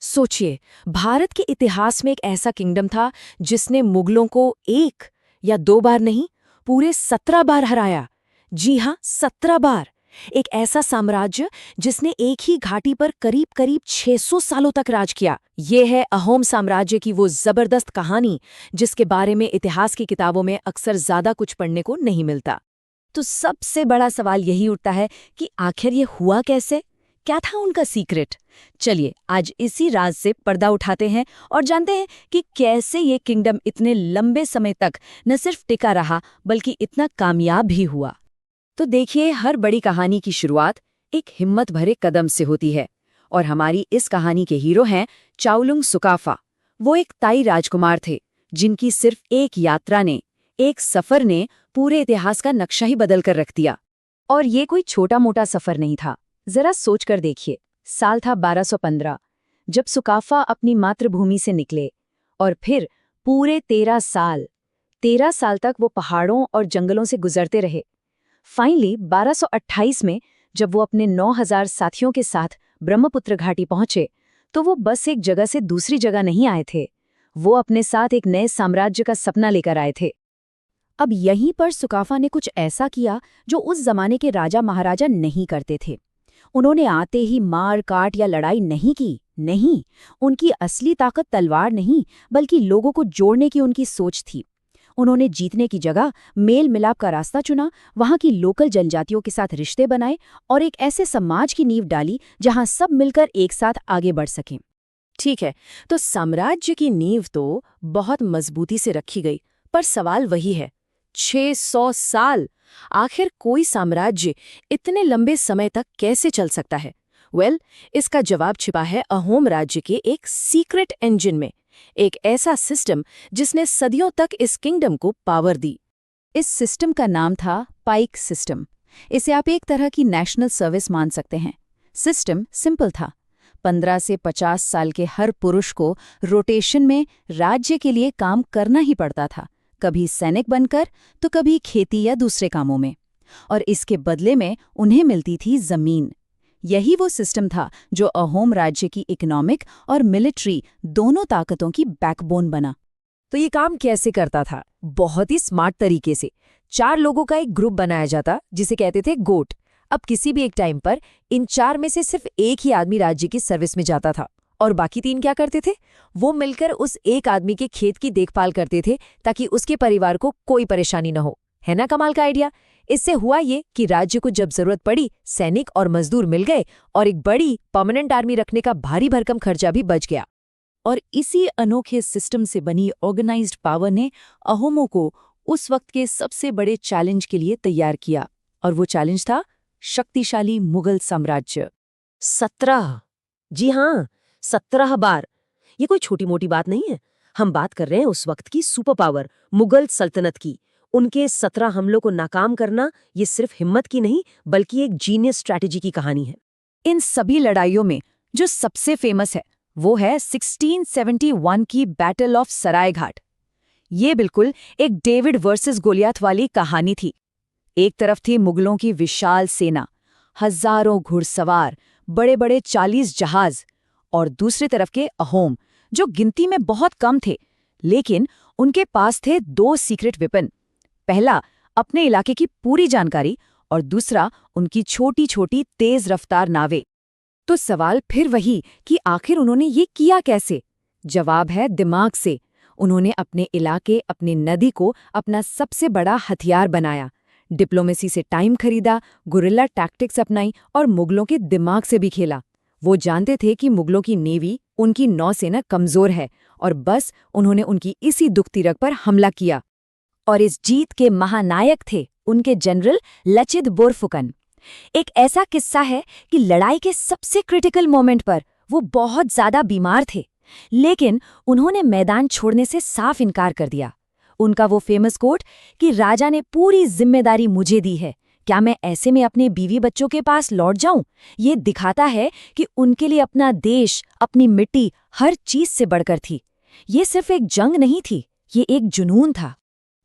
सोचिए, भारत के इतिहास में एक ऐसा किंगडम था जिसने मुगलों को एक या दो बार नहीं, पूरे 17 बार हराया। जी हाँ, 17 बार। एक ऐसा साम्राज्य जिसने एक ही घाटी पर करीब करीब 600 सालों तक राज किया। ये है अहोम साम्राज्य की वो जबरदस्त कहानी जिसके बारे में इतिहास की किताबों में अक्सर ज्यादा कुछ पढ़ने को नहीं मिलता। तो सबसे बड़ा सवाल यही उठता है कि आखिर ये हुआ कैसे? क्या था उनका सीक्रेट? चलिए आज इसी राज से पर्दा उठाते हैं और जानते हैं कि कैसे ये किंगडम इतने लंबे समय तक न सिर्फ टिका रहा बल्कि इतना कामयाब भी हुआ। तो देखिए, हर बड़ी कहानी की शुरुआत एक हिम्मत भरे कदम से होती है और हमारी इस कहानी के हीरो हैं चाओलुंग सुकाफा। वो एक ताई राजकुमार थे जिनकी सिर्फ एक यात्रा ने, एक सफर ने पूरे इतिहास का नक्शा ही बदल कर रख दिया। और ये कोई छोटा मोटा सफर नहीं था। जरा सोच कर देखिए, साल था 1215 जब सुकाफा अपनी मातृभूमि से निकले और फिर पूरे 13 साल तक वो पहाड़ों और जंगलों से गुजरते रहे। फाइनली 1228 में जब वो अपने 9000 साथियों के साथ ब्रह्मपुत्र घाटी पहुंचे तो वो बस एक जगह से दूसरी जगह नहीं आए थे, वो अपने साथ एक नए साम्राज्य का सपना लेकर आए थे। अब यहीं पर सुकाफा ने कुछ ऐसा किया जो उस जमाने के राजा महाराजा नहीं करते थे। उन्होंने आते ही मार काट या लड़ाई नहीं की। नहीं, उनकी असली ताकत तलवार नहीं बल्कि लोगों को जोड़ने की उनकी सोच थी। उन्होंने जीतने की जगह मेल मिलाप का रास्ता चुना, वहां की लोकल जनजातियों के साथ रिश्ते बनाए और एक ऐसे समाज की नींव डाली जहां सब मिलकर एक साथ आगे बढ़ सकें। ठीक है, तो साम्राज्य की नींव तो बहुत मजबूती से रखी गई, पर सवाल वही है, 600 साल। आखिर कोई साम्राज्य इतने लंबे समय तक कैसे चल सकता है? इसका जवाब छिपा है अहोम राज्य के एक सीक्रेट इंजन में, एक ऐसा सिस्टम जिसने सदियों तक इस किंगडम को पावर दी। इस सिस्टम का नाम था पाइक सिस्टम। इसे आप एक तरह की नेशनल सर्विस मान सकते हैं। सिस्टम सिंपल था। 15 से 50 साल के हर पुरुष को रोटेशन में राज्य के लिए काम करना ही पड़ता था, कभी सैनिक बनकर तो कभी खेती या दूसरे कामों में। और इसके बदले में उन्हें मिलती थी जमीन। यही वो सिस्टम था जो अहोम राज्य की इकोनॉमिक और मिलिट्री दोनों ताकतों की बैकबोन बना। तो ये काम कैसे करता था? बहुत ही स्मार्ट तरीके से। 4 लोगों का एक ग्रुप बनाया जाता जिसे कहते थे गोट। अब किसी भी एक टाइम पर इन 4 में से सिर्फ एक ही आदमी राज्य की सर्विस में जाता था और बाकी 3 क्या करते थे? वो मिलकर उस एक आदमी के खेत की देखभाल करते थे ताकि उसके परिवार को कोई परेशानी न हो। है ना कमाल का आइडिया? इससे हुआ ये कि राज्य को जब जरूरत पड़ी सैनिक और मजदूर मिल गए और एक बड़ी परमानेंट आर्मी रखने का भारी भरकम खर्चा भी बच गया। और इसी अनोखे सिस्टम से बनी ऑर्गेनाइज्ड पावर ने अहोमों को उस वक्त के सबसे बड़े चैलेंज के लिए तैयार किया, और वो चैलेंज था शक्तिशाली मुगल साम्राज्य। 17, जी हाँ, 17 बार। ये कोई छोटी मोटी बात नहीं है। हम बात कर रहे हैं उस वक्त की सुपर पावर मुगल सल्तनत की। उनके 17 हमलों को नाकाम करना ये सिर्फ हिम्मत की नहीं बल्कि एक जीनियस स्ट्रैटेजी की कहानी है। इन सभी लड़ाइयों में जो सबसे फेमस है वो है 1671 की बैटल ऑफ सरायघाट। ये बिल्कुल एक डेविड वर्सेस गोलियत वाली कहानी थी। एक तरफ थी मुगलों की विशाल सेना, हजारों घुड़सवार, बड़े बड़े 40 जहाज, और दूसरी तरफ के अहोम जो गिनती में बहुत कम थे, लेकिन उनके पास थे 2 सीक्रेट वेपन। पहला अपने इलाके की पूरी जानकारी और दूसरा उनकी छोटी छोटी तेज रफ्तार नावें। तो सवाल फिर वही कि आखिर उन्होंने ये किया कैसे? जवाब है दिमाग से। उन्होंने अपने इलाके, अपनी नदी को अपना सबसे बड़ा हथियार बनाया, डिप्लोमेसी से टाइम खरीदा, गुरिल्ला टैक्टिक्स अपनाई और मुगलों के दिमाग से भी खेला। वो जानते थे कि मुगलों की नेवी, उनकी नौसेना कमजोर है और बस उन्होंने उनकी इसी दुखती रग पर हमला किया। और इस जीत के महानायक थे उनके जनरल लचित बोरफुकन। एक ऐसा किस्सा है कि लड़ाई के सबसे क्रिटिकल मोमेंट पर वो बहुत ज्यादा बीमार थे, लेकिन उन्होंने मैदान छोड़ने से साफ इनकार कर दिया। उनका वो फेमस कोट कि राजा ने पूरी जिम्मेदारी मुझे दी है, क्या मैं ऐसे में अपने बीवी बच्चों के पास लौट जाऊं? ये दिखाता है कि उनके लिए अपना देश, अपनी मिट्टी हर चीज से बढ़कर थी। ये सिर्फ एक जंग नहीं थी, ये एक जुनून था।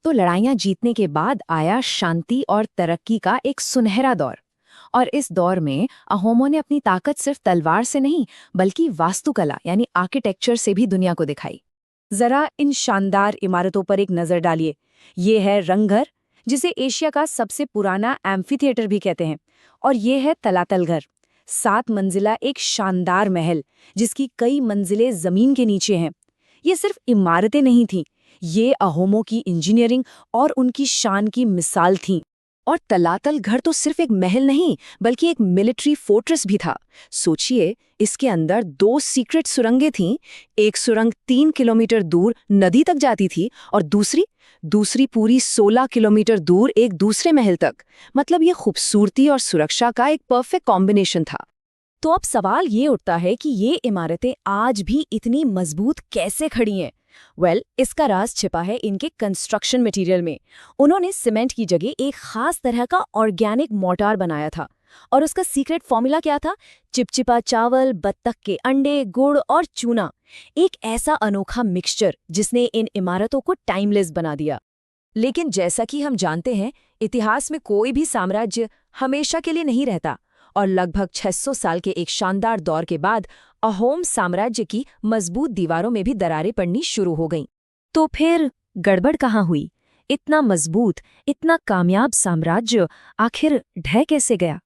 तो लड़ाइयां जीतने के बाद आया शांति और तरक्की का एक सुनहरा दौर। और इस दौर में अहोमों ने अपनी ताकत सिर्फ तलवार से नहीं बल्कि वास्तुकला यानी आर्किटेक्चर से भी दुनिया को दिखाई। जरा इन शानदार इमारतों पर एक नजर डालिए। ये है रंगघर, जिसे एशिया का सबसे पुराना एम्फीथिएटर भी कहते हैं, और ये है तलातल घर, 7 मंजिला एक शानदार महल जिसकी कई मंजिलें जमीन के नीचे हैं। ये सिर्फ इमारतें नहीं थीं, ये अहोमों की इंजीनियरिंग और उनकी शान की मिसाल थीं। और तलातल घर तो सिर्फ एक महल नहीं बल्कि एक मिलिट्री फोर्ट्रेस भी था। सोचिए, इसके अंदर 2 सीक्रेट सुरंगें थीं। एक सुरंग 3 किलोमीटर दूर नदी तक जाती थी और दूसरी पूरी 16 किलोमीटर दूर एक दूसरे महल तक। मतलब ये खूबसूरती और सुरक्षा का एक परफेक्ट कॉम्बिनेशन था। तो अब सवाल ये उठता है कि ये इमारतें आज भी इतनी मजबूत कैसे खड़ी हैं? इसका राज छिपा है इनके कंस्ट्रक्शन मटेरियल में। उन्होंने सीमेंट की जगह एक खास तरह का ऑर्गेनिक मोर्टार बनाया था, और उसका सीक्रेट फॉर्मूला क्या था? चिपचिपा चावल, बत्तख के अंडे, गुड़ और चूना। एक ऐसा अनोखा मिक्सचर जिसने इन इमारतों को टाइमलेस बना दिया। लेकिन जैसा कि हम जानते हैं, इतिहास में कोई भी साम्राज्य हमेशा के लिए नहीं रहता, और लगभग 600 साल के एक शानदार दौर के बाद अहोम साम्राज्य की मजबूत दीवारों में भी दरारें पड़नी शुरू हो गईं। तो फिर गड़बड़ कहाँ हुई? इतना मजबूत, इतना कामयाब साम्राज्य आखिर ढह कैसे गया?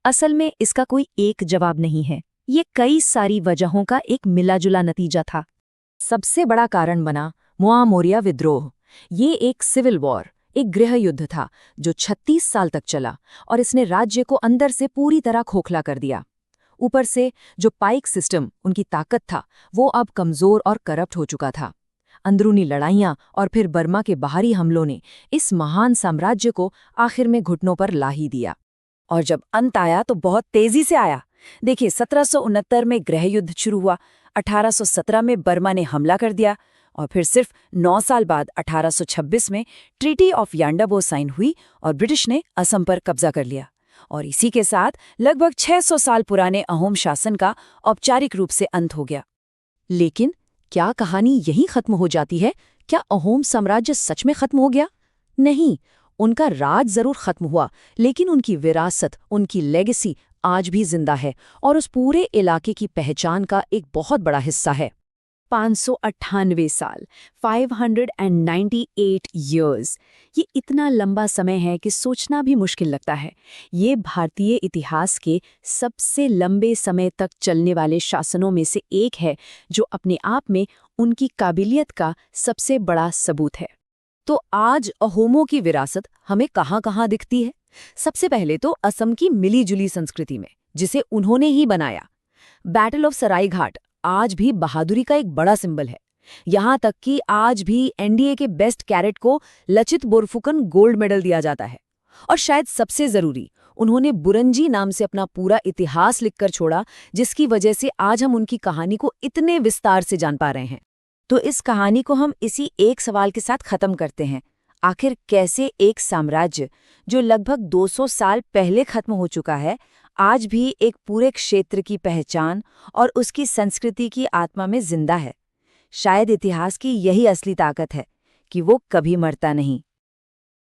असल में इसका कोई एक जवाब नहीं है। ये कई सारी वजहों का एक मिला-जुला नतीजा था। सबसे बड़ा कारण बना मुआमोरिया विद्रोह। ये एक सिविल वॉर, एक गृह युद्ध था जो 36 साल तक चला, और इसने राज्य को अंदर से पूरी तरह खोखला कर दिया। ऊपर से जो पाइक सिस्टम, उनकी ताकत था, वो अब कमजोर और करप्ट हो चुका था। अंदरूनी लड़ाइयां और फिर बर्मा के बाहरी हमलों ने इस महान साम्राज्य को आखिर में घुटनों पर ला ही दिया। और जब अंत आया तो बहुत तेजी से आया। देखिए, 1769 में गृह युद्ध शुरू हुआ, 1817 में बर्मा ने हमला कर दिया, और फिर सिर्फ 9 साल बाद 1826 में ट्रीटी ऑफ यांडाबो साइन हुई और ब्रिटिश ने असम पर कब्जा कर लिया। और इसी के साथ लगभग 600 साल पुराने अहोम शासन का औपचारिक रूप से अंत हो गया। लेकिन क्या कहानी यहीं खत्म हो जाती है? क्या अहोम साम्राज्य सच में खत्म हो गया? नहीं, उनका राज जरूर खत्म हुआ, लेकिन उनकी विरासत, उनकी लेगेसी आज भी जिंदा है और उस पूरे इलाके की पहचान का एक बहुत बड़ा हिस्सा है। 598 साल, 598 ईयर्स, ये इतना लंबा समय है कि सोचना भी मुश्किल लगता है। ये भारतीय इतिहास के सबसे लंबे समय तक चलने वाले शासनों में से एक है, जो अपने आप में उनकी काबिलियत का सबसे बड़ा सबूत है। तो आज अहोमों की विरासत हमें कहाँ-कहाँ दिखती है? सबसे पहले तो असम की मिली-जुली संस्कृति में, जिसे उन्होंने ही बनाया। बैटल ऑफ सरायघाट आज भी बहादुरी का एक बड़ा सिंबल है। यहाँ तक कि आज भी एनडीए के बेस्ट कैडेट को लचित बोरफुकन गोल्ड मेडल दिया जाता है। और शायद सबसे जरूरी, उन्होंने बुरंजी नाम से अपना पूरा इतिहास लिखकर छोड़ा, जिसकी वजह से आज हम उनकी कहानी को इतने विस्तार से जान पा रहे हैं। तो इस कहानी को हम इसी एक सवाल के साथ खत्म करते हैं। आखिर कैसे एक साम्राज्य जो लगभग 200 साल पहले खत्म हो चुका है, आज भी एक पूरे क्षेत्र की पहचान और उसकी संस्कृति की आत्मा में जिंदा है? शायद इतिहास की यही असली ताकत है कि वो कभी मरता नहीं।